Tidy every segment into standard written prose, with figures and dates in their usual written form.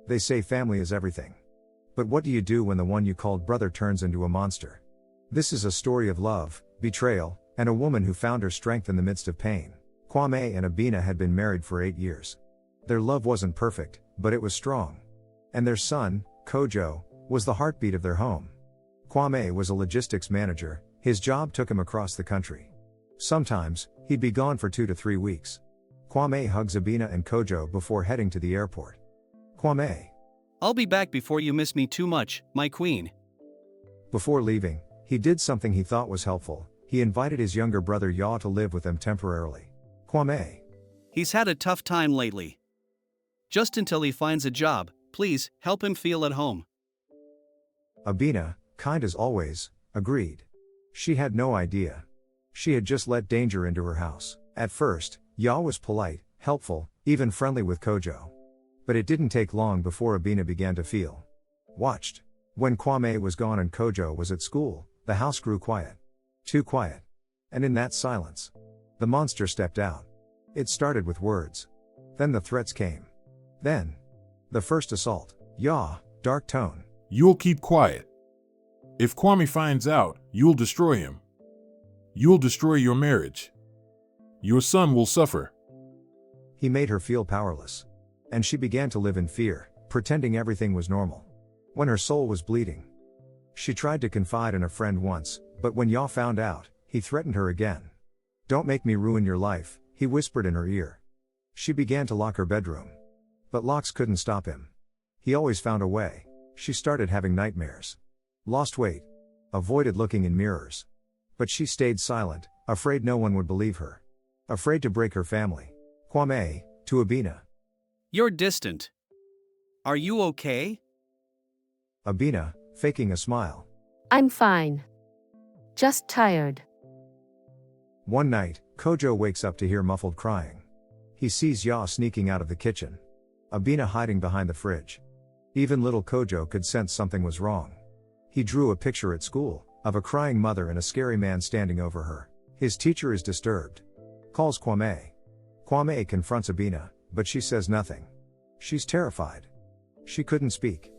They say family is everything. But what do you do when the one you called brother turns into a monster? This is a story of love, betrayal, and a woman who found her strength in the midst of pain. Kwame and Abena had been married for 8 years. Their love wasn't perfect, but it was strong. And their son, Kojo, was the heartbeat of their home. Kwame was a logistics manager. His job took him across the country. Sometimes, he'd be gone for 2 to 3 weeks. Kwame hugs Abena and Kojo before heading to the airport. Kwame. I'll be back before you miss me too much, my queen. Before leaving, he did something he thought was helpful. He invited his younger brother Ya to live with them temporarily. Kwame. He's had a tough time lately. Just until he finds a job, please help him feel at home. Abena, kind as always, agreed. She had no idea. She had just let danger into her house. At first, Ya was polite, helpful, even friendly with Kojo. But it didn't take long before Abena began to feel watched. When Kwame was gone and Kojo was at school, the house grew quiet. Too quiet. And in that silence, the monster stepped out. It started with words. Then the threats came. Then, the first assault. Ya, dark tone. You'll keep quiet. If Kwame finds out, you'll destroy him. You'll destroy your marriage. Your son will suffer. He made her feel powerless. And she began to live in fear, pretending everything was normal. When her soul was bleeding. She tried to confide in a friend once, but when Ya found out, he threatened her again. Don't make me ruin your life, he whispered in her ear. She began to lock her bedroom. But locks couldn't stop him. He always found a way. She started having nightmares. Lost weight. Avoided looking in mirrors. But she stayed silent, afraid no one would believe her. Afraid to break her family. Kwame, to Abena. You're distant. Are you okay? Abena, faking a smile. I'm fine. Just tired. One night, Kojo wakes up to hear muffled crying. He sees Ya sneaking out of the kitchen. Abena hiding behind the fridge. Even little Kojo could sense something was wrong. He drew a picture at school, of a crying mother and a scary man standing over her. His teacher is disturbed. Calls Kwame. Kwame confronts Abena, but she says nothing. She's terrified. She couldn't speak.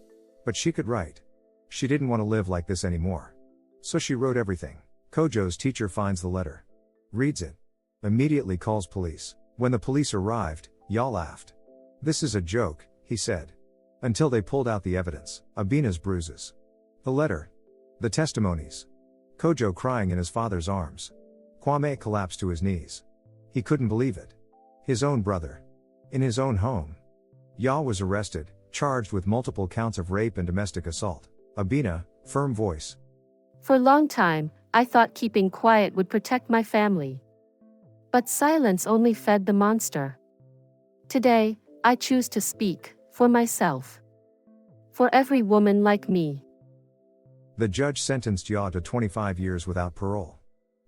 But she could write. She didn't want to live like this anymore. So she wrote everything. Kojo's teacher finds the letter. Reads it. Immediately calls police. When the police arrived, Ya laughed. This is a joke, he said. Until they pulled out the evidence, Abena's bruises. The letter. The testimonies. Kojo crying in his father's arms. Kwame collapsed to his knees. He couldn't believe it. His own brother. In his own home. Ya was arrested, charged with multiple counts of rape and domestic assault. Abena, firm voice. For a long time, I thought keeping quiet would protect my family. But silence only fed the monster. Today, I choose to speak, for myself. For every woman like me. The judge sentenced Ya to 25 years without parole.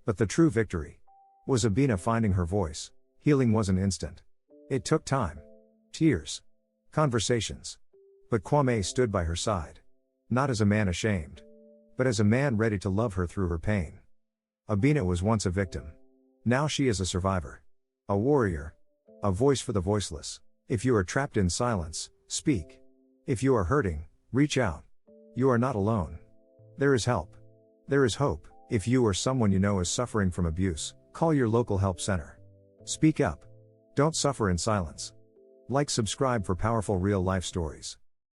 But the true victory was Abena finding her voice. Healing wasn't instant. It took time. Tears. Conversations. But Kwame stood by her side. Not as a man ashamed. But as a man ready to love her through her pain. Abena was once a victim. Now she is a survivor. A warrior. A voice for the voiceless. If you are trapped in silence, speak. If you are hurting, reach out. You are not alone. There is help. There is hope. If you or someone you know is suffering from abuse, call your local help center. Speak up. Don't suffer in silence. Like, subscribe for powerful real life stories.